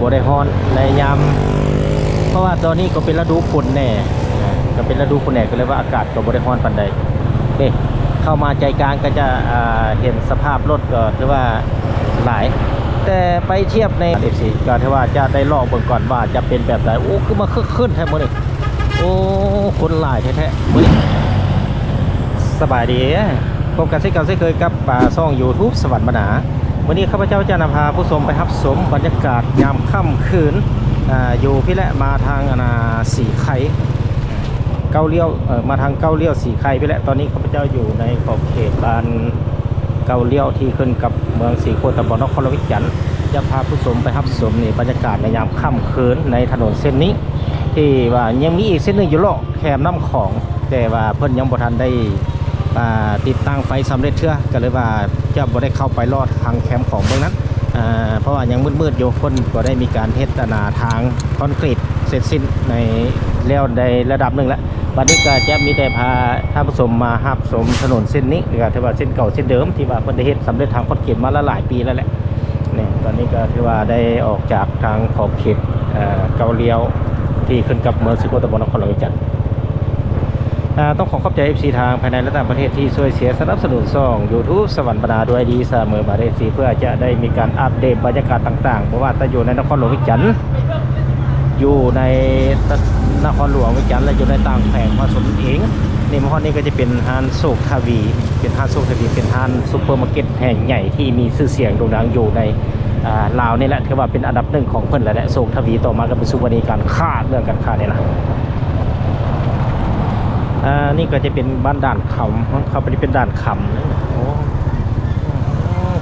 บ่ได้ฮ้อนในยามเพราะว่าตอนนี้ก็เป็นฤดูฝนแน่ก็เป็นฤดูฝนแน่ก็เลยว่าอากาศก็บ่ได้ฮ้อนปานใดนี่เข้ามาใจกลางก็จะเห็นสภาพรถก็ถือว่าหลายแต่ไปเทียบใน FC ก็ถือว่าจะได้ลองเบิ่งก่อนว่าจะเป็นแบบไหนโอ้คือมาคึกคืนแท้มื้อนี้โอ้คนหลายแท้ๆมื้อนี้สบายดีพบกันเช่นเคยกับช่อง YouTube สวรรค์บรรณาวันนี้ข้าพเจ้าจะนำพาผู้ชมไปรับชมบรรยากาศยามค่ำคืนอยู่พี่และมาทางสีไข่เก้าเลี้ยวมาทางเก้าเลี้ยวสีไข่พี่และตอนนี้ข้าพเจ้าอยู่ในขอบเขตบ้านเก้าเลี้ยวที่ขึ้นกับเมืองสีโคตำบลนครวิจันทร์จะพาผู้ชมไปรับชมในบรรยากาศในยามค่ำคืนในถนนเส้นนี้ที่ว่ายังมีอีกเส้นหนึ่งอยู่เลาะแคมน้ำของแต่ว่าเพิ่นยังบ่ทันได้ติดตั้งไฟสำเร็จเชื่อก็เลยว่าจะบ่ได้เข้าไปลอดทางแคมป์ของเมืองนั้นเพราะว่ายังมืดๆอยู่คนก็ได้มีการเทศนาทางคอนกรีตเสร็จสิ้นในแล้วในระดับหนึ่งแล้ววันนี้ก็จะมีแต่พาท่านผู้ชมมาหับชมถนนเส้นนี้ก็ถือว่าเส้นเก่าเส้นเดิมที่ว่าเพิ่นได้เฮ็ดสำเร็จทางคอนกรีตมาหลายปีแล้วแหละนี่ตอนนี้ก็ถือว่าได้ออกจากทางขอบเขตเก่าเลี้ยวที่ขึ้นกับเมืองสุโขทัยตำบลนครวิจันทร์ต้องขอบใจ FC ทางภายในและต่างประเทศที่ช่วยเสียสนับสนุนช่อง YouTube สวรรค์บรรณาด้วยดีเสมอมาได้สิเพื่อจะได้มีการอัปเดตบรรยากาศต่างๆเพราะว่าถ้าอยู่ในนครหลวงวิจันทร์อยู่ในนครหลวงวิจันทร์และอยู่ในต่างแขวงพระสนเองในมหอนี้ก็จะเป็นห้างโศกทวีเป็นห้างโศกทวีเป็นห้างซุปเปอร์มาร์เก็ตแห่งใหญ่ที่มีชื่อเสียงโด่งดังอยู่ในลาวนี่แหละถือว่าเป็นอันดับหนึ่งของเพิ่นและโศกทวีต่อมาก็เป็นสุวรรณีการค้าเรื่องการค้าเนี่ยนะนี่ก็จะเป็นบ้านด่านขำเขาไปเป็นด่านขำนะโอ้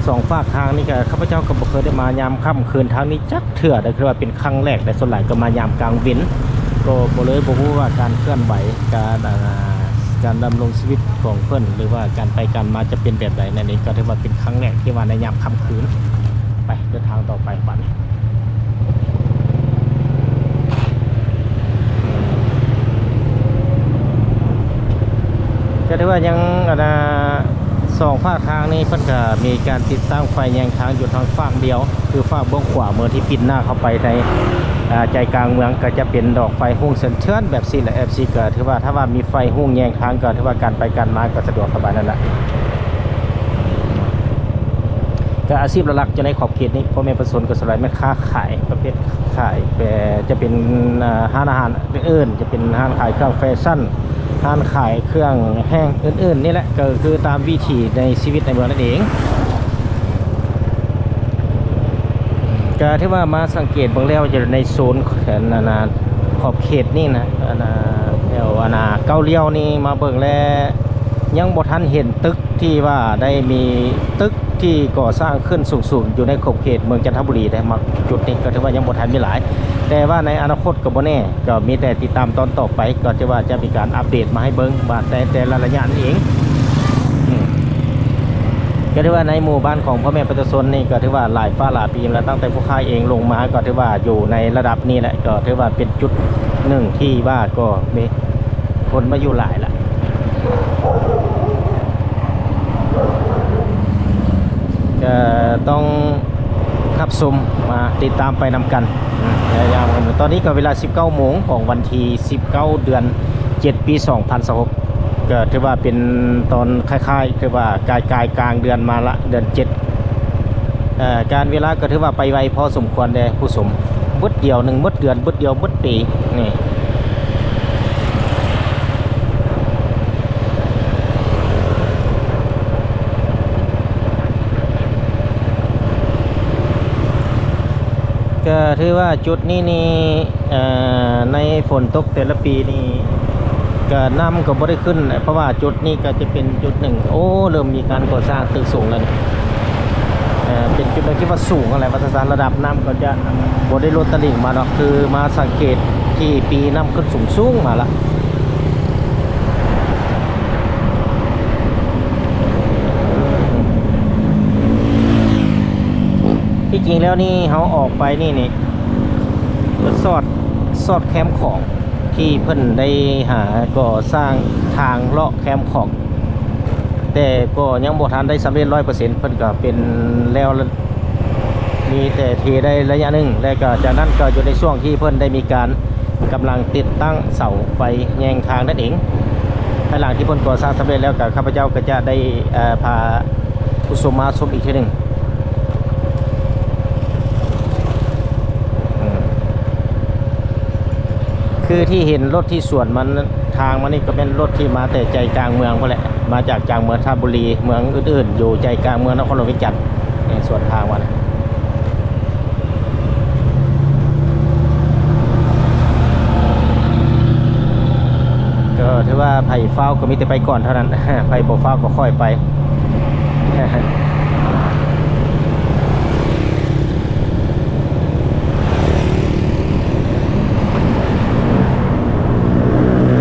สองฝากทางนี่ก็ข้าพเจ้าก็บ่เคยได้มายามค่ำคืนทางนี้จักเถื่อได้คือว่าเป็นครั้งแรกแต่ส่วนใหญ่ก็มายามกลางวินก็บ่เลยบ่รู้ว่าการเคลื่อนไหวการดำรงชีวิตของเพิ่นหรือว่าการไปการมาจะเป็นแบบใดนั่นเองก็ถือว่าเป็นครั้งแรกที่ว่าในยามค่ำคืนไปเดินทางต่อไปบัดนี้ก็ถือว่ายังสองฝากทางนี้เพิ่นก็มีการติดตั้งไฟแยงทางอยู่ทางฝั่งเดียวคือฝั่งเบื้องขวาเมืองที่ปิดหน้าเข้าไปในใจกลางเมืองก็จะเป็นดอกไฟหุ่งเชิญแบบ4และ FC ก็ถือว่าถ้าว่ามีไฟหุ่งแยงทางก็ถือว่าการไปการมาก็สะดวกสบายนั่นแหละก็อาชีพหลักจะในขอบเขตนี้พ่อแม่ประชาชนก็สลายแม่ค้าขายประเภทขายแต่จะเป็นร้านอาหารอื่นจะเป็นร้านขายเครื่องแฟชั่นร้านขายเครื่องแห้งอื่นๆนี่แหละก็คือตามวิถีในชีวิตในเมืองนั่นเองก็ที่ว่ามาสังเกตบางแล้วจะในโซนขอบเขตนี่นะแถวเก้าเลี้ยวนี่มาเบิ่งแล้วยังบ่ทันเห็นตึกที่ว่าได้มีตึกที่ก่อสร้างขึ้นสูงๆอยู่ในขอบเขตเมืองจันทบุรีได้มาจุดนี้ก็ถือว่ายังบ่ทันมีหลายแต่ว่าในอนาคตก็บ่แน่ก็มีแต่ติดตามตอนต่อไปก็จะว่าจะมีการอัปเดตมาให้เบิ่งบาดแต่ละระยะนั่นเองก็ถือว่าในหมู่บ้านของพ่อแม่ประชาชนนี่ก็ถือว่าหลายฟ้าหลายปีแล้วตั้งแต่ผู้ค้าเองลงมาก็ถือว่าอยู่ในระดับนี้แหละก็ถือว่าเป็นจุดหนึ่งที่ว่าก็มีคนมาอยู่หลายละก็ต้องขับชมมาติดตามไปนำกันยาวๆตอนนี้ก็เวลา 19 โมงของวันที่ 19 เดือน 7 ปี 2026ก็ถือว่าเป็นตอนคล้ายๆคือว่ากลางเดือนมาละเดือน7การเวลาก็ถือว่าไปไวพอสมควรเลยผู้ชมบึดเดียวหนึ่งบึดเดือนบึดเดียวบึดปีนี่ก็ถือว่าจุดนี้นี่ในฝนตกแต่ละปีนี่ก็น้ำก็บ่ได้ขึ้นเพราะว่าจุดนี้ก็จะเป็นจุดหนึ่งโอ้เริ่มมีการก่อสร้างตึกสูงแล้วเป็นจุดที่ว่าสูงอะไรวัฏจักรระดับน้ำก็จะบ่ได้ลดตลิ่งมาหรอกคือมาสังเกตที่ปีน้ำขึ้นสูงมาละที่จริงแล้วนี่เขาออกไปนี่สอดแคมป์ของที่เพิ่นได้หาก่อสร้างทางเลาะแคมป์ของแต่ก็ยังบ่ทันได้สำเร็จ 100% เพิ่นก็เป็น มีแต่เทได้ระยะหนึ่งแล้วก็จากนั้นก็อยู่ในช่วงที่เพิ่นได้มีการกำลังติดตั้งเสาไฟแยงทางนั่นเองภายหลังที่เพิ่นก่อสร้างสำเร็จแล้วก็ข้าพเจ้าก็จะได้พาผู้ชมมาชมอีกทีหนึ่งคือที่เห็นรถที่สวนมันทางมันนี่ก็เป็นรถที่มาแต่ใจกลางเมืองพอแหละมาจากจังเมืองราชบุรีเมืองอื่นๆอยู่ใจกลางเมืองนครหลวงวิจันทร์ในส่วนทางมันก็ถือว่าไผ่เฝ้าก็มีแต่ไปก่อนเท่านั้น ไผ่บ่เฝ้าก็ค่อยไป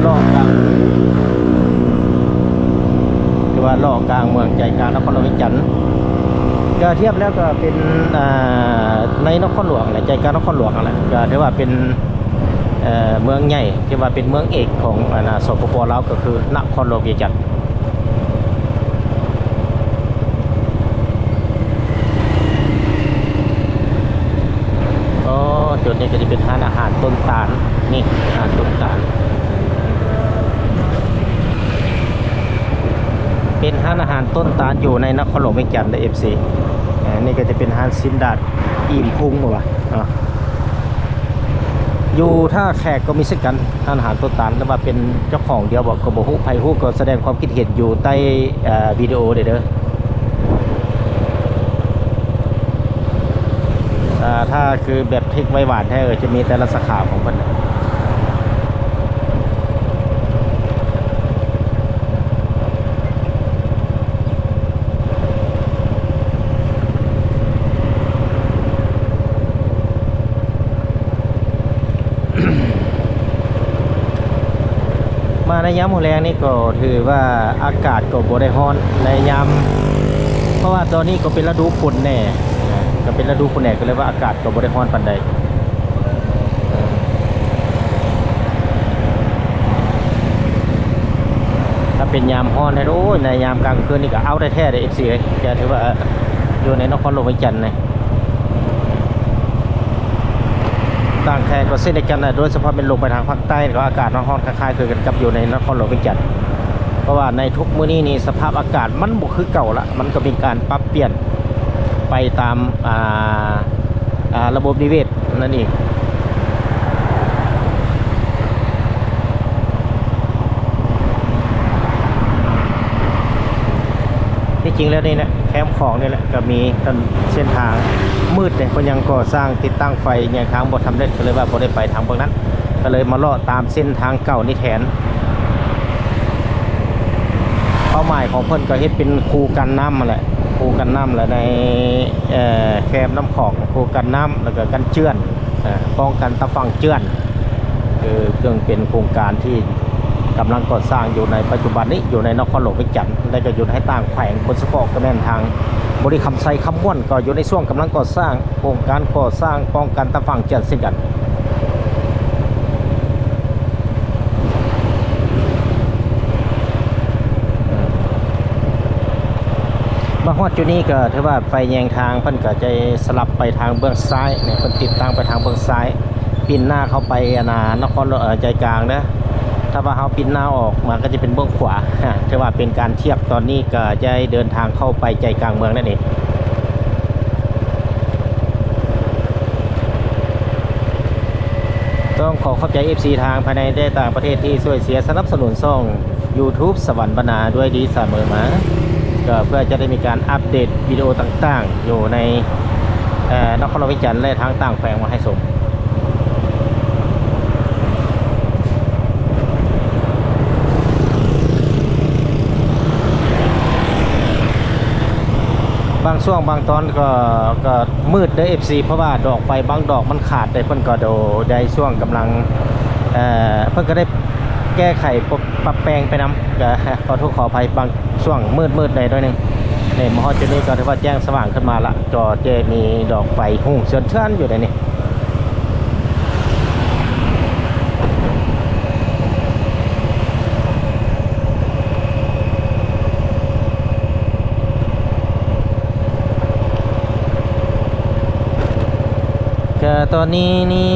ล่อกลางคือว่าล่อกลางเมืองใจกลางนครหลวงวิจันทร์ก็เทียบแล้วก็เป็นในนครหลวงแหละใจกลางนครหลวงแหละก็ถือว่าเป็นเมืองใหญ่ที่ว่าเป็นเมืองเอกของสปป.ลาวก็คือนครหลวงวิจันทร์จุดนี้ก็จะเป็นร้านอาหารต้นตาลนี่อาหารต้นตาลเป็นร้านอาหารต้นตาลอยู่ในนครหลวงเวียงจันทร์เอฟซีนี่ก็จะเป็นร้านซินดาดอิ่มพุงว่ะอยู่ถ้าแขกก็มีเช่นกันร้านอาหารต้นตาลแล้วมาเป็นเจ้าของเดียวบอกก็บอกไผ่ฮู้ก็แสดงความคิดเห็นอยู่ใต้วิดีโอเด้อถ้าคือแบบพริกไว้หวานแท้จะมีแต่ละสาขาของมัน มาในยามมื้อแลงนี่ก็ถือว่าอากาศก็บ่ได้ร้อนในยามเพราะว่าตอนนี้ก็เป็นฤดูฝนแน่ก็เป็นฤดูฝนแน่ก็เลยว่าอากาศก็บ่ได้ร้อนปานใดถ้าเป็นยามร้อนให้โอ้ยในยามกลางคืนนี่ก็เอาได้แท้เด้ FC เอ้ยจะถือว่าอยู่ในนครหลวงเวียงจันทร์นะต่างแค่ก็เส้นเดียวกันนะโดยเฉพาะเป็นลงไปทางภาคใต้ก็อากาศร้อนๆคล้ายๆคือกันกับอยู่ในนครหลวงเวียงจันทร์เพราะว่าในทุกมื้อนี้นี่สภาพอากาศมันบ่คือเก่าละมันก็มีการปรับเปลี่ยนไปตามระบบนิเวศนั่นเองที่จริงแล้วนี่นะแคมป์ของนี่แหละก็มีเส้นทางมืดเนี่ยก็ยังก่อสร้างติดตั้งไฟยังทางบ่ทำเร็จก็เลยว่าบ่ได้ไปทางพวกนั้นก็เลยมาเลาะตามเส้นทางเก่านี่แทนเป้าหมายของเพิ่นก็เฮ็ดเป็นคูกันน้ำมาแหละคูกันน้ำแหละในแคมป์น้ำของคูกันน้ำแล้วก็กันเจือนป้องกันตะฝั่งเจือนคือเครื่องเป็นโครงการที่กำลังก่อสร้างอยู่ในปัจจุบันนี้อยู่ในนครหลวงเวียงจันทร์และก็อยู่ในต่างแขวงบนสปอร์กระแม่นทางบริคำไซคำม่วนก็อยู่ในช่วงกำลังก่อสร้างโครงการก่อสร้างป้องกันตะฝั่งเจือนเช่นกันมาฮอดจุดนี้ก็ถือว่าไฟแยงทางเพิ่นก็จะสลับไปทางเบื้องซ้ายเนี่ยเพิ่นติดตั้งไปทางเบื้องซ้ายปินหน้าเข้าไปนครใจกลางนะถ้าว่าเขาปินหน้าออกมาก็จะเป็นเบื้องขวาถือว่าเป็นการเทียบตอนนี้ก็จะเดินทางเข้าไปใจกลางเมืองนั่นเองต้องขอขอบใจ FC ทางภายในและต่างประเทศที่ช่วยเสียสนับสนุนช่อง YouTube สวรรค์บรรณาด้วยดีเสมอมาก็เพื่อจะได้มีการอัปเดตวิดีโอต่างๆอยู่ในนครหลวงเวียงจันทร์และทางต่างแขวงมาให้ชมบางช่วงบางตอนก็มืดเด้อ FC เพราะว่าดอกไฟบางดอกมันขาดได้เพิ่นก็ได้ช่วงกำลังเพิ่นก็ได้แก้ไขปรับแปลงไปนำก็ขอโทษขออภัยบางช่วงมืดๆหน่อยนึงในมหาจุดนี้ก็ถือว่าแจ้งสว่างขึ้นมาละจอเจมีดอกไฟหุ่งเชิญอยู่ในนี้ ตอนนี้นี่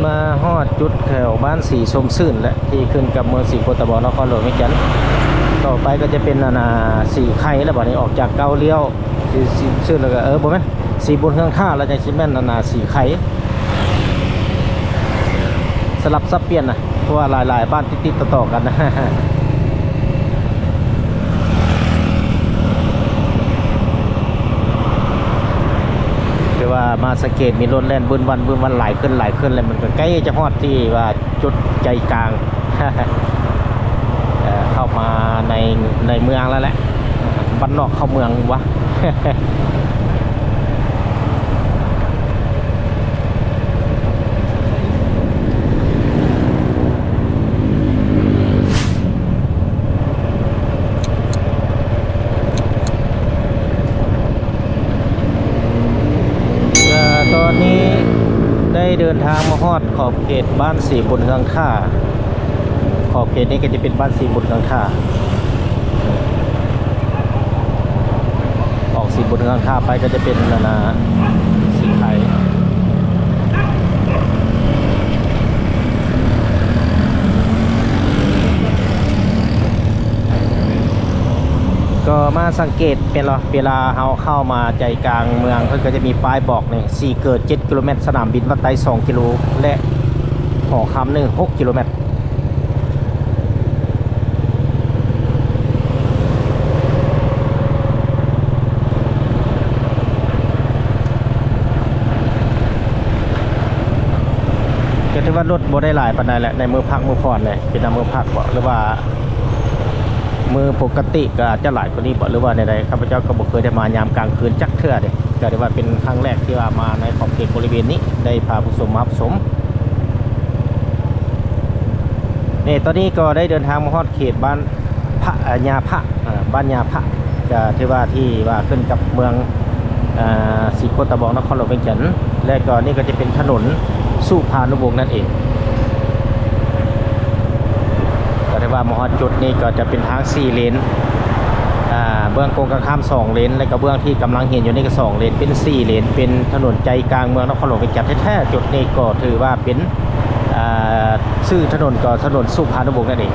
มาฮอดจุดแถวบ้านสีชมซื่นและที่ขึ้นกับเมืองสีโคตบนครหลวงเวียงจันทน์ต่อไปก็จะเป็นสีไข่แล้วบัดนี้ออกจากเกาเลี้ยวสีซื่นแล้วก็บ่แม่นสีบุญเฮืองค่าแล้วจะสิแม่นสีไข่สลับซับเปลี่ยนนะเพราะว่าหลายๆบ้านติดๆต่อๆกันนะ คือว่ามาสังเกตมีรถแล่นบึ้นวันหลายขึ้นแล้วมันก็ใกล้จะฮอดที่ว่าจุดใจกลาง เข้ามาในเมืองแล้วแหละบ้านนอกเข้าเมืองวะ ตอนนี้ได้เดินทางมาฮอดขอบเขตบ้านสีบุญเฮืองค่าขอบเขตนี้ก็จะเป็นบ้านสีบุญเฮืองค่าออกสีบุญเฮืองค่าไปก็จะเป็นสีไทยก็มาสังเกตเป็นเวลาเราเข้ามาใจกลางเมืองก็จะมีป้ายบอกนี่4เกิด7กิโลเมตรสนามบินวัดไต2กิโลและหอคำ1 6กิโลเมตรก็ถือว่ารถบ่ได้หลายปานใดแหละในมือพักมือผ่อนเลยเป็นมือพักบ่หรือว่ามือปกติก็อาจจะหลายกว่านี้บ่หรือว่าใดๆข้าพเจ้าก็บ่เคยได้มายามกลางคืนจักเทื่อเด้ก็ได้ว่าเป็นครั้งแรกที่ว่ามาในขอบเขตบริเวณนี้ได้พาผู้ชมมารับชมนี่ตอนนี้ก็ได้เดินทางมาฮอดเขตบ้านพระยาพระบ้านยาพระก็ที่ว่าขึ้นกับเมืองสีโคตบนครหลวงเวียงจันทน์และก็นี่ก็จะเป็นถนนสุภานุวงศ์นั่นเองก็ได้ว่ามาฮอดจุดนี้ก็จะเป็นทาง4เลนเบื้องตรงข้าม2เลนและก็เบื้องที่กำลังเห็นอยู่นี่ก็2เลนเป็น4เลนเป็นถนนใจกลางเมืองนครหลวงเวียงจันทน์แท้ๆจุดนี้ก็ถือว่าเป็นชื่อถนนก็ถนนสุภานุวงศ์นั่นเอง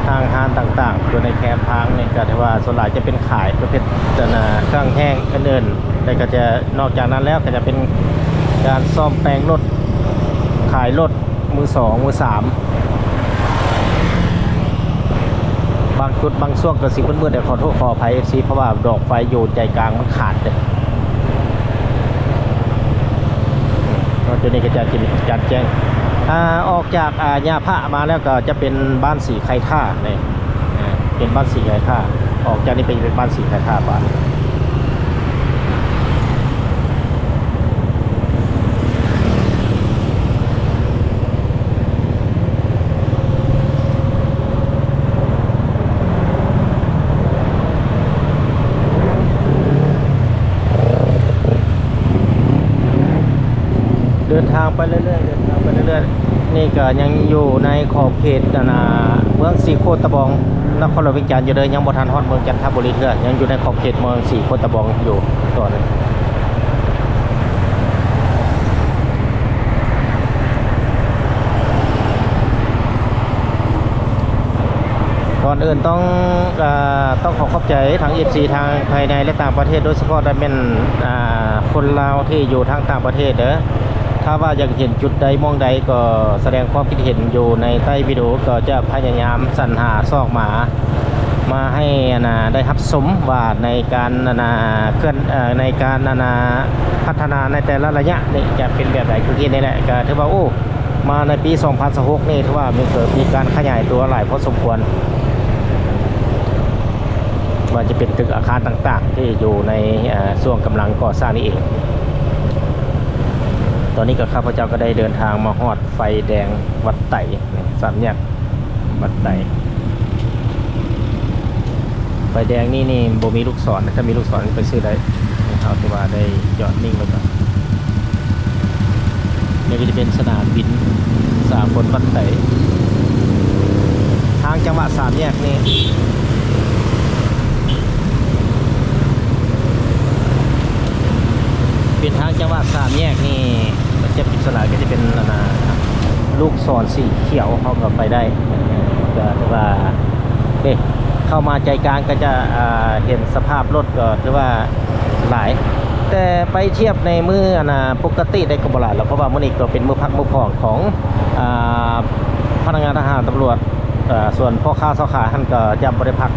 ทางห้างต่างๆอยู่ในแคมป์ทางนี่ก็ถือว่าส่วนใหญ่จะเป็นขายประเภทเครื่องแห้งอื่นๆแต่ก็จะนอกจากนั้นแล้วก็จะเป็นการซ่อมแปลงรถขายรถมือ2มือ3บางจุดบางช่วงก็สิมืดๆแต่ขอโทษขออภัย FC เพราะว่าดอกไฟอยู่ใจกลางมันขาดเลยจุดนี้ก็จะจัดแจ้งออกจากยาพระมาแล้วก็จะเป็นบ้านสีไข่ท่าเนี่ยเป็นบ้านสีไข่ท่าออกจากนี้เป็นบ้านสีไข่ท่าบ้านเดินทางไปเรื่อยๆนี่ก็ยังอยู่ในขอบเขตเมืองสีโคตบองนครหลวงเวียงจันทน์อยู่เลยยังบ่ทันฮอดเมืองจันทบุรีเทื่อยังอยู่ในขอบเขตเมืองสีโคตบองอยู่ต่อเลยก่อนอื่นต้องขอขอบใจทาง FC ทางภายในและต่างประเทศโดยเฉพาะได้เป็นคนลาวที่อยู่ทางต่างประเทศถ้าว่าอยากเห็นจุดใดมองใดก็แสดงความคิดเห็นอยู่ในใต้วิดีโอก็จะพยายามสรรหาซอกมาให้ได้รับชมว่าในการเคลื่อนในการพัฒนาในแต่ละระยะนี่จะเป็นแบบไหนคือที่นี่แหละก็ถือว่าโอ้มาในปี 2016 นี่ถือว่ามีการขยายตัวหลายพอสมควรว่าจะเป็นตึกอาคารต่างๆที่อยู่ในช่วงกำลังก่อสร้างนี่เองตอนนี้ก็ข้าพเจ้าก็ได้เดินทางมาฮอดไฟแดงวัดไต่สามแยกวัดไต่ไฟแดงนี่บ่มีลูกศรถ้ามีลูกศรไปซื้อได้เอาที่ว่าได้จอดนิ่งไว้ก่อนนี่ก็จะเป็นสนามบินสากลวัดไต่ท างจังหวะสามแยกนี่เป็นทางจังหวะสามแยกนี่มันจะปิดสลายก็จะเป็นลูกศรสีเขียวเขาก็ไปได้ก็ถือว่าเข้ามาใจกลางก็จะเห็นสภาพรถก็ถือว่าหลายแต่ไปเทียบในมือปกติได้ก็บ่หลายแล้วเพราะว่ามื้อนี้ก็เป็นมื้อพักมื้อผ่อนของพนักงานทหารตำรวจส่วนพ่อค้าเสาขาท่านก็จะบ่ได้พัก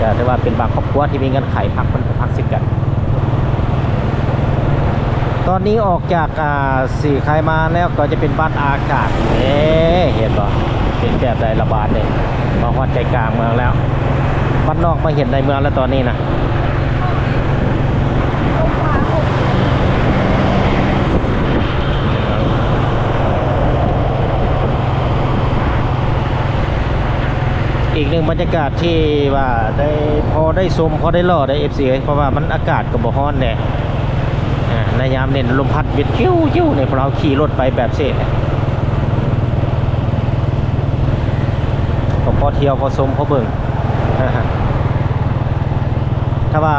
ก็ถือว่าเป็นบางครอบครัวที่มีเงินไขพักมันก็พักสิกันตอนนี้ออกจากสี่ใครมาแล้วก็จะเป็นบ้านอากาศเห็นป่ะเป็นแบบใดระบาดเนี่ยมาฮอดใจกลางเมืองแล้วบ้านนอกมาเห็นในเมืองแล้วตอนนี้นะอีกหนึ่งบรรยากาศที่ว่าได้พอได้ชมพอได้รอได้เอฟซีเพราะว่ามันอากาศก็บ่ร้อนเนี่ยในยามเน้นลมพัดวิดจิ้วในพวกเราขี่รถไปแบบเสร็จก็พอเที่ยวพอชมพอเบิ่งถ้าว่า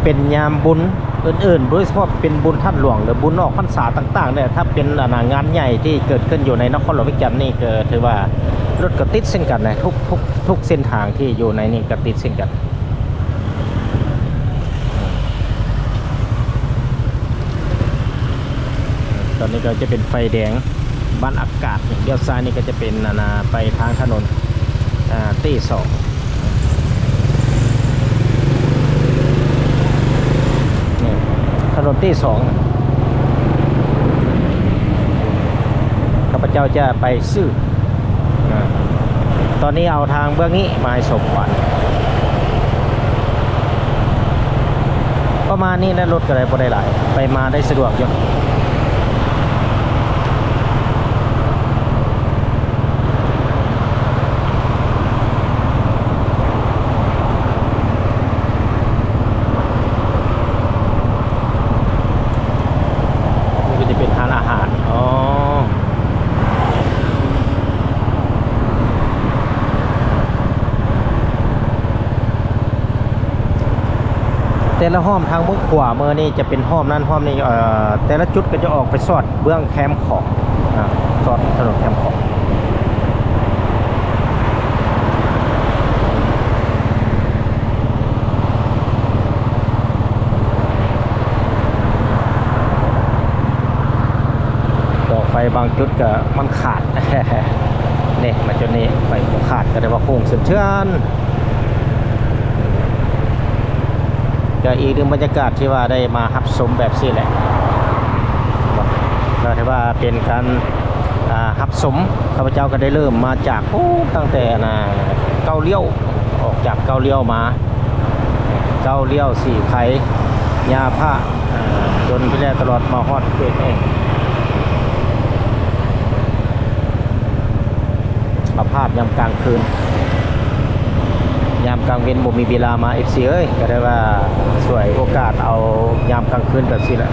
เป็นยามบุญอื่นๆโดยเฉพาะเป็นบุญท่านหลวงหรือบุญออกพรรษาต่างๆเนี่ยถ้าเป็นงานใหญ่ที่เกิดขึ้นอยู่ในนครหลวงวิจันทร์นี่ก็ถือว่ารถก็ติดเส้นกันนะทุกเส้นทางที่อยู่ในนี่ก็ติดเส้นกันตอนนี้ก็จะเป็นไฟแดงบ้านอากาศเลี้ยวซ้ายนี่ก็จะเป็นไปทางถนนตีสองนี่ถนนตีสองข้าพเจ้าจะไปซื้อตอนนี้เอาทางเบื้องนี้มาให้สมก่อนประมาณนี้นะรถก็ได้บ่ได้หลายไปมาได้สะดวกอยู่แต่ละห้อมทางมุกขวามือนี่จะเป็นห้อมนั้นห้อมนี้แต่ละจุดก็จะออกไปสอดเบื้องแคมป์ของสอดถนนแคมป์ของต่อไฟบางจุดก็มันขาด นี่มาจนนี้ไฟขาดก็ได้ว่าโค้งเชื่อนก็อีกหนึ่งบรรยากาศที่ว่าได้มารับชมแบบนี้แหละก็ถือว่าเป็นการรับชมข้าพเจ้าก็ได้เริ่มมาจากตั้งแต่เก้าเลี้ยวออกจากเก้าเลี้ยวมาเก้าเลี้ยวสี่ไข่ยาผ้าจนที่แรกตลอดมาฮอดเกตเองเอาภาพยามกลางคืนยามกลางเว้นบ่มีเวลามา FC เอ้ยก็ได้ว่าสวยโอกาสเอายามกลางคืนแบบนี้แหละ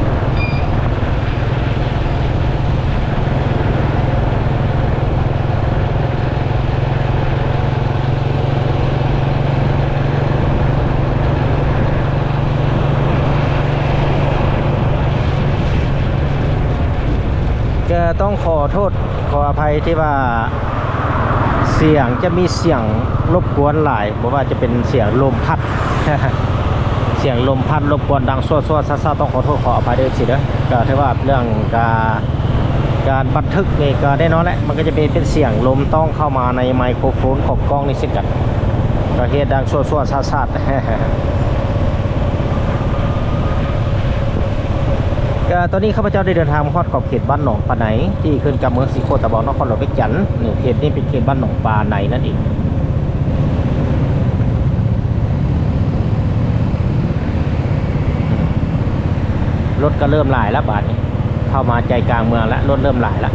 ก็ต้องขอโทษขออภัยที่ว่าเสียงจะมีเสียงรบกวนหลายเพราะว่าจะเป็นเสียงลมพัด เสียงลมพัดรบกวนดังซัวๆซ่าๆต้องขอโทษขออภัยด้วยสิเด้อก็ถือว่าเรื่องการบันทึกนี่ก็ได้น้อยแหละมันก็จะเป็นเสียงลมต้องเข้ามาในไมโครโฟนของกล้องนี่สิกันก็เฮ็ดดังซัวๆซ่าๆ ก็ตอนนี้ข้าพเจ้าได้เดินทางมาฮอดขอบเขตบ้านหนองปลาไหนที่ขึ้นกับเมืองศรีโคตะบองนครหลวงวิจันทร์เขตนี้เป็นเขตบ้านหนองปลาไหนนั่นเองรถก็เริ่มหลายแล้วบาดนี้เข้ามาใจกลางเมืองแล้วรถเริ่มหลายแล้ว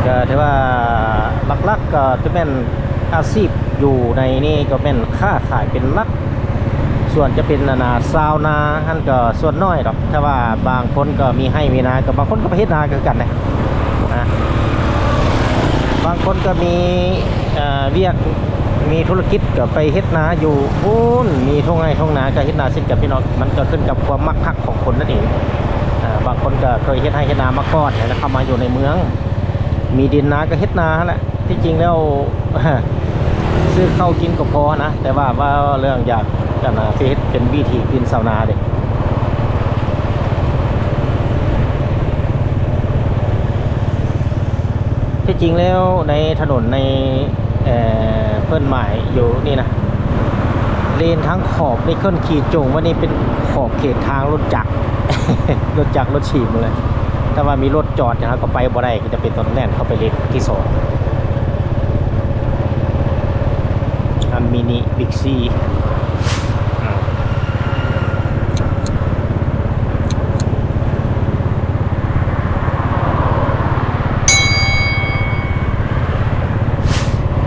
ก็ถือว่าหลักๆก็จะเป็นอาชีพอยู่ในนี่ก็เป็นค้าขายเป็นหลัก ส่วนจะเป็นนาซาวนาท่านก็ส่วนน้อยหรอกถ้าว่าบางคนก็มีให้มีนากับบางคนก็ไปเฮ็ดนาคือกันนะบางคนก็มีเวียกมีธุรกิจก็ไปเฮ็ดนาอยู่พูนมีทุ่งไร่ทุ่งนาก็เฮ็ดนาสิ้นกับพี่น้องมันก็ขึ้นกับความมักฮักของคนนั่นเองบางคนก็เคยเฮ็ดให้เฮ็ดนามาก่อนแล้วเข้ามาอยู่ในเมืองมีดินนาก็เฮ็ดนาแหละที่จริงแล้ว ซื้อข้าวกินก็พอนะแต่ว่าเรื่องอยากกันนะเฮ็ดเป็นวิถีกินชาวนาเด็กที่จริงแล้วในถนนในเพิ่นหมายอยู่นี่นะเลนทั้งขอบนี่ขึ้นขีดจงว่านี่เป็นขอบเขตทางรถจักร รถจักรรถฉีบเลยถ้าว่ามีรถจอดนะครับก็ไปบ่ได้ก็จะเป็นต้นแน่นเข้าไปเลนที่สองอันมินิบิ๊กซี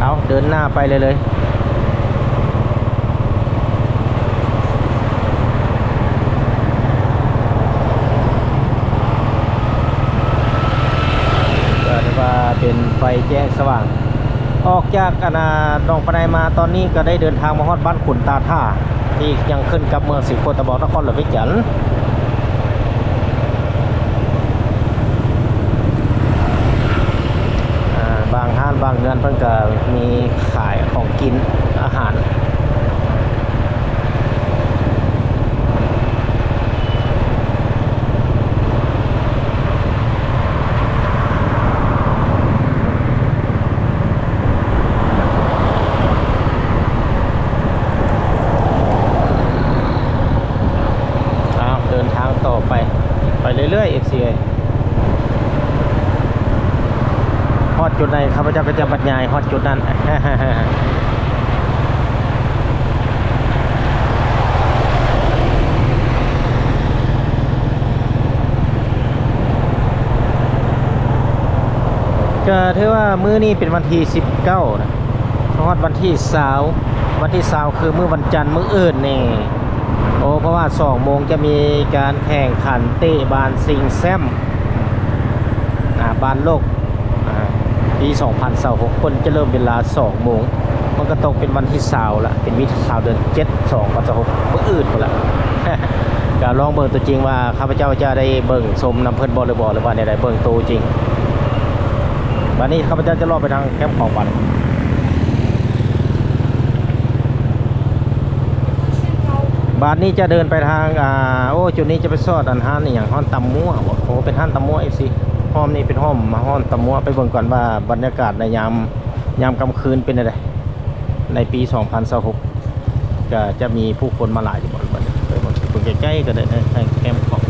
เอาเดินหน้าไปเลยเป็นไฟแจ้งสว่างออกจากดองปะไนมาตอนนี้ก็ได้เดินทางมาฮอดบ้านขุนตาท่าที่ยังขึ้นกับเมืองศรีโคตะบอกนครหลวงวิจันทร์บางห้างบางเรือนเพิ่งก็มีขายของกินอาหารต่อไปเรื่อยๆ FCA ฮอดจุดไหนข้าพเจ้าก็จะบรรยายฮอดจุดนั้น ก็ถือว่ามื้อนี้เป็นวันที่19นะฮอดวันที่20วันที่20คือมื้อวันจันทร์มื้ออื่นนี่โอ้เพราะว่า2 โมงจะมีการแข่งขันเตะบานซิงแซมบานโลกปี2026คนจะเริ่มเวลา2 โมงมันก็ตกเป็นวันที่20ละเป็นวิถี20เดือน7 2026เมื่ออื่นหมดละ ก็ลองเบิ่งตัวจริงว่าข้าพเจ้าจะได้เบิ่งชมน้ำเพิ่นบ่หรือว่าได้เบิ่งตัวจริงวันนี้ข้าพเจ้าจะรอไปทางแคมป์ของวันบาทนี้จะเดินไปทางจุดนี้จะไปซอดอันห้านนี่อย่างห้อนตำมั่วโอ้เป็นห้านตำมั่วFCห้อมนี่เป็นห้อมมาห้อนตำมั่วไปเบิ่งก่อนว่าบรรยากาศในยามกลางคืนเป็นอะไรในปี2026ก็จะมีผู้คนมาหลายอยู่บ่ไปเบิ่งใกล้ๆก็ได้ในแคมป์ของ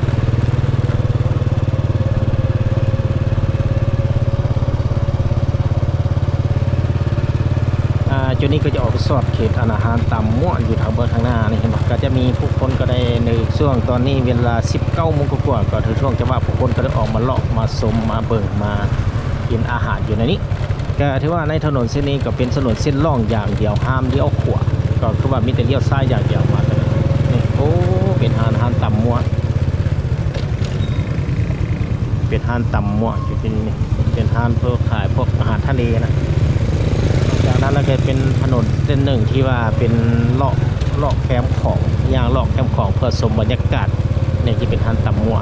จุดนี้ก็จะออกไปสอดเขตอาหารตำมั่วอยู่ทางเบอร์ทางหน้านี่เห็นไหมก็จะมีผู้คนก็ได้ในช่วงตอนนี้เวลา19 โมงกว่าก็ถือช่วงจะว่าผู้คนก็ได้ออกมาเลาะมาชมมาเบิ่งมากินอาหารอยู่ในนี้ก็ถือว่าในถนนเส้นนี้ก็เป็นถนนเส้นล่องอย่างเดียวห้ามเลี้ยวขวาก็คือว่ามีแต่เลี้ยวซ้ายอย่างเดียวมาเลยนี่โอ้เป็นอาหารตำมั่วเป็นอาหารตำมั่วจุดนี้เป็นอาหารเพื่อขายพวกอาหารทะเลนะจากนั้นเราจะเป็นถนนเส้นหนึ่งที่ว่าเป็นเลาะแคมป์ของอย่างเลาะแคมป์ของเพื่อชมบรรยากาศนี่ที่เป็นฮันตำมั่ว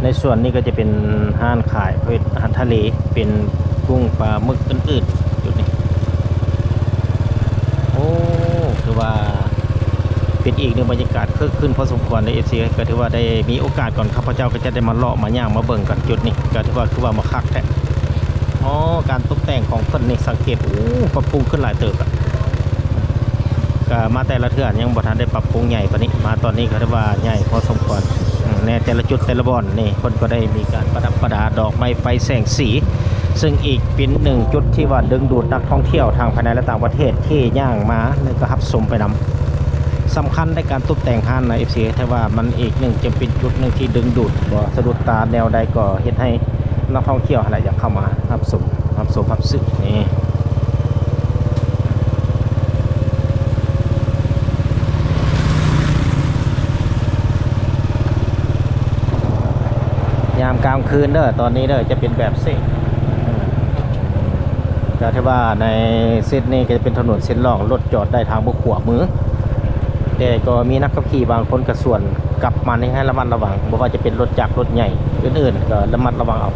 ในส่วนนี้ก็จะเป็นห้านขายเพื่ออาหารทะเลเป็นกุ้งปลาหมึกอื่นๆจุดนี้โอ้คือว่าเป็นอีกหนึ่งบรรยากาศคึกคืนพอสมควรในFCก็ถือว่าได้มีโอกาสก่อนข้าพเจ้าก็จะได้มาเลาะมาย่างมาเบิ่งกันจุดนี้ก็ถือว่ามาคักแท้การตกแต่งของเพิ่นนี่สังเกตปรับปรุงขึ้นหลายเติบอ่ะก็มาแต่ละเทื่อยังบ่ทันได้ปรับปรุงใหญ่ปานนี้มาตอนนี้ก็ถือว่าใหญ่พอสมควรในแต่ละจุดแต่ละบ่อนนี่เพิ่นก็ได้มีการประดับประดาดอกไม้ไฟแสงสีซึ่งอีกเป็นหนึ่งจุดที่ว่าดึงดูดนักท่องเที่ยวทางภายในและต่างประเทศที่ย่างมาแล้วก็รับชมไปนำสำคัญในการตกแต่งห้างใน FC แต่ว่ามันอีกหนึ่งจะเป็นจุดหนึ่งที่ดึงดูดบ่สะดุดตาแนวใดก็เฮ็ดให้นักท่องเที่ยวอะไรอยากเข้ามารับชม รับสมรับสึกนี่ยามกลางคืนเด้อตอนนี้เด้อจะเป็นแบบเส้นก็ที่ว่าในเส้นนี้ก็จะเป็นถนนเส้นรองรถจอดได้ทางบุขวามือแต่ก็มีนักขับขี่บางคนกระส่วนกลับมาให้ระมัดระวังบ่ว่าจะเป็นรถจักรรถใหญ่อื่นๆก็ระมัดระวังเอา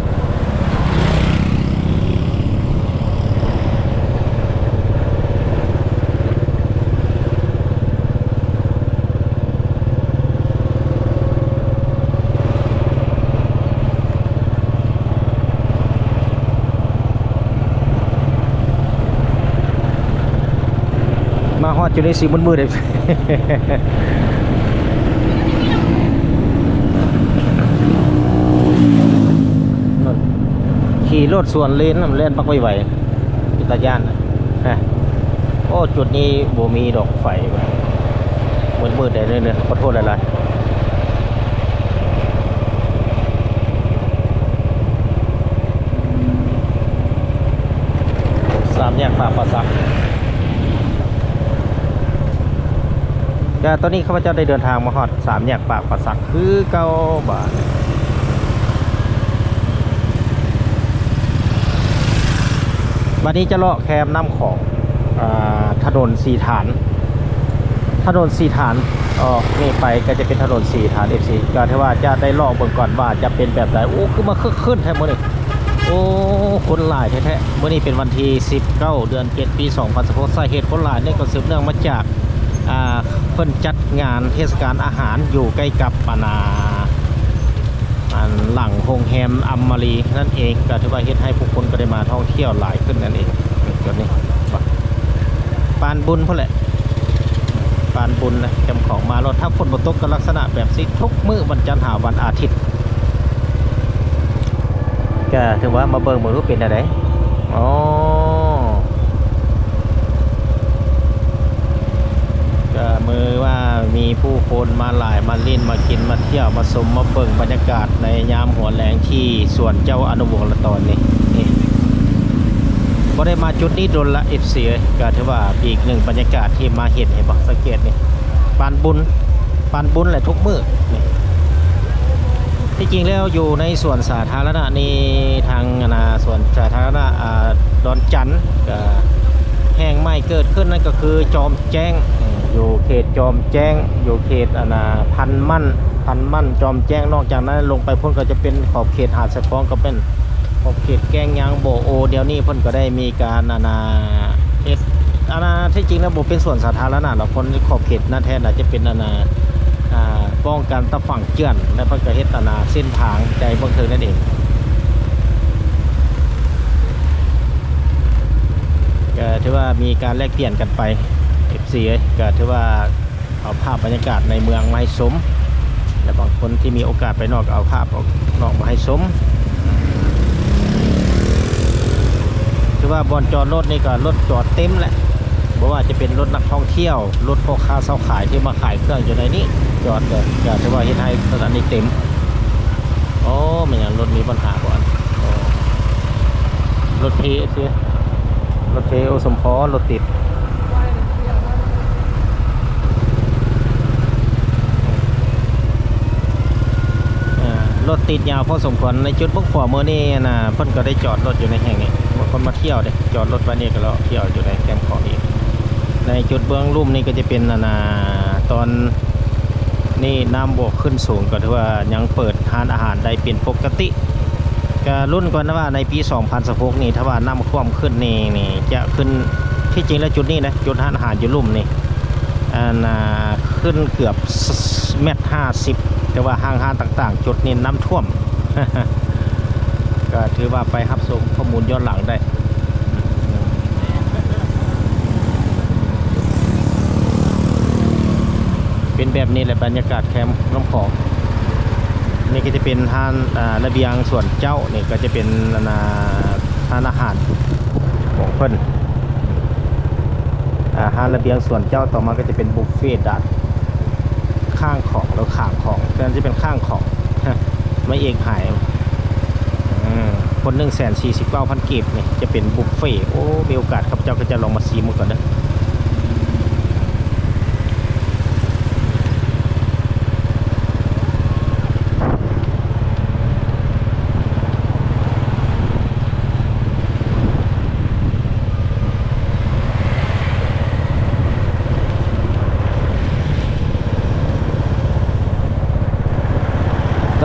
มาฮอดอยู่ในสีมืดๆเลย ขี่รถส่วนเลนเล่นปักไว้ไหวจิตยานฮะโอ้จุดนี้บ่มีดอกไฟมืดๆได้เลยเนี่ยขอโทษอะไรสามแยกปากปราสักก็ตอนนี้ข้าพเจ้าได้เดินทางมาฮอดสามแยกปากปราสักคือเก้าบาทวันนี้จะเลาะแคมน้ำของถนนสีฐานออกนี่ไปก็จะเป็นถนนสีฐาน FC ก็ที่ว่าจะได้ลองเบิ่งก่อนว่าจะเป็นแบบไหนโอ้คือมาคึกขึ้นแท้มื้อนี้โอ้คนหลายแท้ๆมื้อนี้เป็นวันที่19เดือน7ปี2016สาเหตุคนหลายนี่ก็สืบเนื่องมาจากเพิ่นจัดงานเทศกาลอาหารอยู่ใกล้กับหลังโรงแรมอัมมารีนั่นเองก็ถือว่าเฮ็ดให้ผู้คนก็ได้มาท่องเที่ยวหลายขึ้นนั่นเองจุดนี้ปานบุญพุ่นแหละปานบุญนะจำของมารถถ้าฝนบ่ตกก็ลักษณะแบบนี้ทุกมื้อวันจันทร์หาวันอาทิตย์ก็ถือว่ามาเบิ่งรู้เป็นอะไรอ๋อก็มือว่ามีผู้คนมาหลายมาเล่นมากินมาเที่ยวมาชมมาเบิ่งบรรยากาศในยามหัวแรงที่สวนเจ้าอนุวงศ์ละตอนนี้ก็ได้มาจุดนี้โดนละ FC ก็ถือว่าอีกหนึ่งบรรยากาศที่มาเห็นเห็นบ่สังเกตนี่ปานบุญแหละทุกมื้อนี่ที่จริงแล้วอยู่ในสวนสาธารณะนี่ทางสวนสาธารณะดอนจันทร์ก็แห่งใหม่เกิดขึ้นนั่นก็คือจอมแจ้งอยู่เขตจอมแจ้งอยู่เขตพันมั่นจอมแจ้งนอกจากนั้นลงไปพ้นก็จะเป็นขอบเขตหาดสะพองก็เป็นขอบเขตแกงยางโบโอเดี๋ยวนี้เพิ่นก็ได้มีการที่จริงแล้วบ่เป็นส่วนสาธารณะหรอกคนขอบเขตนั่นแท้น่ะจะเป็นป้องกันตะฝั่งเจือนและเพิ่นก็เฮ็ดเส้นทางใจเบิ่งเถิงนั่นเองก็ถือว่ามีการแลกเปลี่ยนกันไป FC ก็ถือว่าเอาภาพบรรยากาศในเมืองมาให้ชมและบางคนที่มีโอกาสไปนอกเอาภาพออกนอกมาให้ชมถือว่าบอนจอดรถนี่ก็รถจอดเต็มแหละเพราะว่าจะเป็นรถนักท่องเที่ยวรถพ่อค้าเช่าขายที่มาขายเครื่องอยู่ในนี้จอดก็ถือว่าเฮ็ดให้สถานีเต็มโอ้ไม่อย่างรถมีปัญหาก่อนรถเพโอสมพรรถติดรถติดยาวพอสมควรในจุดพวกขวามือนี่เพิ่นก็ได้จอดรถอยู่ในแห่งนี้บางคนมาเที่ยวเด้จอดรถไว้นี่ก็แล้วเที่ยวอยู่ในแคมป์ของนี้ในจุดเบื้องลุ่มนี่ก็จะเป็นตอนนี่น้ำบวกขึ้นสูงก็ถือว่ายังเปิดทานอาหารได้เป็นปกติก็รุ่นก่อนนะว่าในปี2016นี่ถ้าว่าน้ำท่วมขึ้นนี่จะขึ้นที่จริงแล้วจุดนี้นะจุดทานอาหารอยู่ลุ่มนี่ขึ้นเกือบ1.50 แต่ว่าห้างต่างๆจุดนี้น้ำท่วม ก็ถือว่าไปรับชมข้อมูลย้อนหลังได้เป็นแบบนี้แหละบรรยากาศแคมป์น้ำของนี่ก็จะเป็นทานระเบียงส่วนเจ้านี่ก็จะเป็นทานอาหารของเพิ่นอาหารระเบียงส่วนเจ้าต่อมาก็จะเป็นบุฟเฟ่ต์ดัดข้างของแล้วข้างของนั่นจะเป็นข้างของไม่เอกหายพ คน149,000 กีบนี่จะเป็นบุฟเฟ่ต์โอ้มีโอกาสครับเจ้าก็จะลองมาซีมก่อนนะ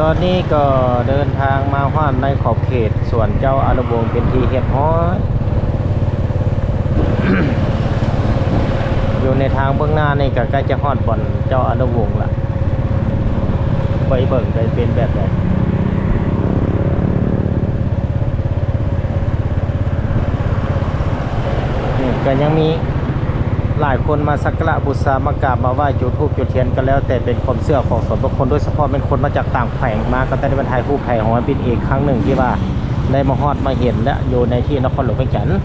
ตอนนี้ก็เดินทางมาฮอดในขอบเขตส่วนเจ้าอนุวงศ์เป็นที่เฮ็ดฮ้อย อยู่ในทางเบื้องหน้านี่ก็ใกล้จะฮอดบ่อนเจ้าอนุวงศ์ละไปเบิ่งได้เป็นแบบไหนนี่ก็ยังมีหลายคนมาสักการะบูชามากราบมาไหว้จุดธูปจุดเทียนกันแล้วแต่เป็นความเชื่อของส่วนบุคคลโดยเฉพาะเป็นคนมาจากต่างแขวงมาก็ได้บรรทายผู้แผ่หอยเป็นอีกครั้งหนึ่งที่ว่าได้มาฮอดมาเห็นและอยู่ในที่นครหลวงเวียงจันทน์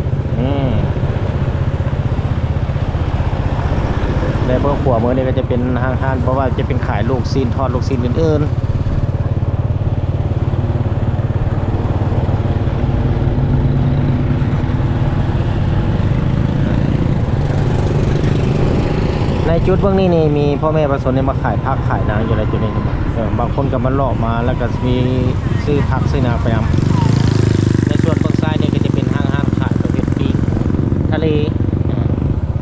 ในเบื้องขวามือนี่ก็จะเป็นห้างๆเพราะว่าจะเป็นขายลูกซีนทอดลูกซีนอื่นๆในจุดเบื้องนี้นี่มีพ่อแม่ประสนค์มาขายผักขายนางอยู่ในจุดนี้บางคนก็มาเลาะมาแล้วก็มีซื้อผักซื้อนางไปเอาในส่วนเบื้องซ้ายนี่ก็จะเป็นห้างขายประเภทปิ้งทะเล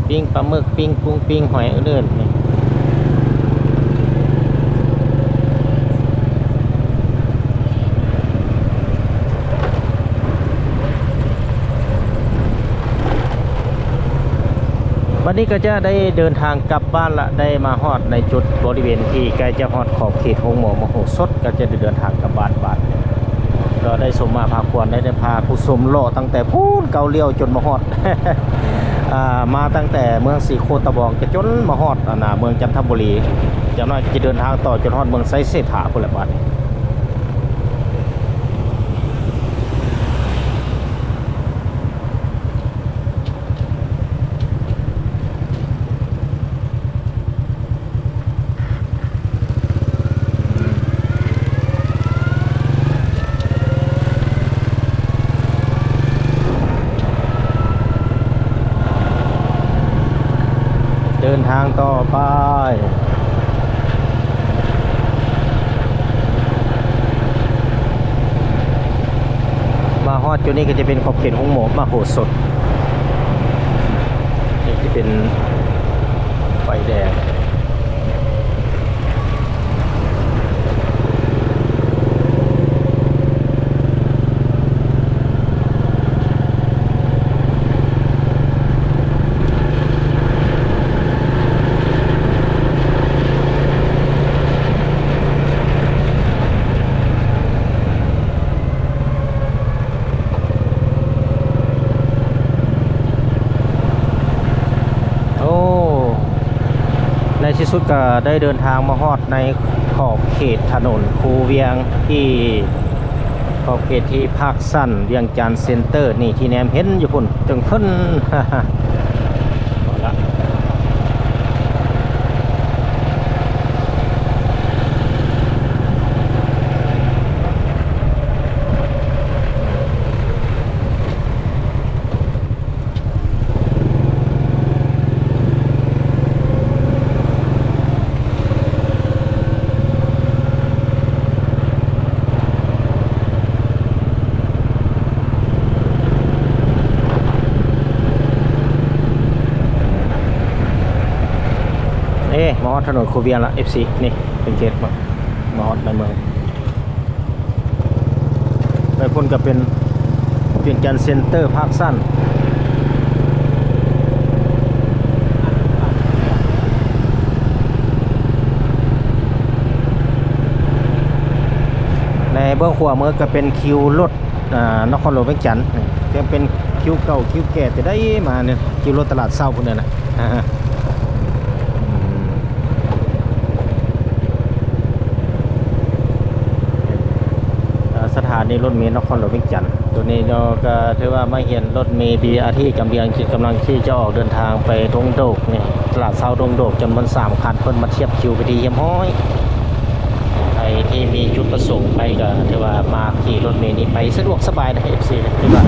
ปิ้งปลาหมึกปิ้งกุ้งปิ้งหอยอื่นๆนี่วันนี้ก็จะได้เดินทางกลับบ้านละได้มาฮอดในจุดบริเวณที่ใกล้จะฮอดขอบเขตโรงหมอมโหสถก็จะได้เดินทางกลับบ้านก็ได้สมมาพาควรได้พาผู้ชมโลตั้งแต่พูนเกาเลี้ยวจนมาฮอด มาตั้งแต่เมืองสีโคตะบองจะจนมาฮอดเมืองจันทบุรีจากนั้นจะเดินทางต่อจนฮอดเมืองไซเสถาพุ่นละบัดเดินทางต่อไปมาฮอดจุดนี้ก็จะเป็นขอบเขตของหมอมโหสถนี่ที่เป็นไฟแดงในที่สุดก็ได้เดินทางมาฮอดในขอบเขตถนนคูเวียงที่ขอบเขตที่ภาคสั้นเวียงจันทน์เซ็นเตอร์นี่ที่แนมเห็นอยู่พุ่นจึงขึ้น มาฮอดถนนคูเวียงละ FC นี่เป็นเขตมาฮอดในเมืองไปพุ่นก็เป็นเวียงจันทน์เซ็นเตอร์ภาคสั้นในเบื้องขวามือก็เป็นคิวรถนครหลวงเวียงจันทน์จะเป็นคิวเก่าคิวแก่จะได้มาเนี่ยคิวรถตลาดเศร้าพุ่นเนี่ยนะสถานีรถเมล์นครหลวงเวียงจันทน์ตัวนี้เราก็ถือว่าไม่เห็นรถเมล์ BRT กำลังที่จะออกเดินทางไปดงโดกนี่ตลาดเช้าดงโดกจำนวน3 คันเพิ่นมาเทียบคิวไปที่เยี่ยมห้อยไทย ที่มีจุดประสงค์ไปก็ถือว่ามาขี่รถเมล์นี้ไปสะดวกสบายนะ FC นะถือว่า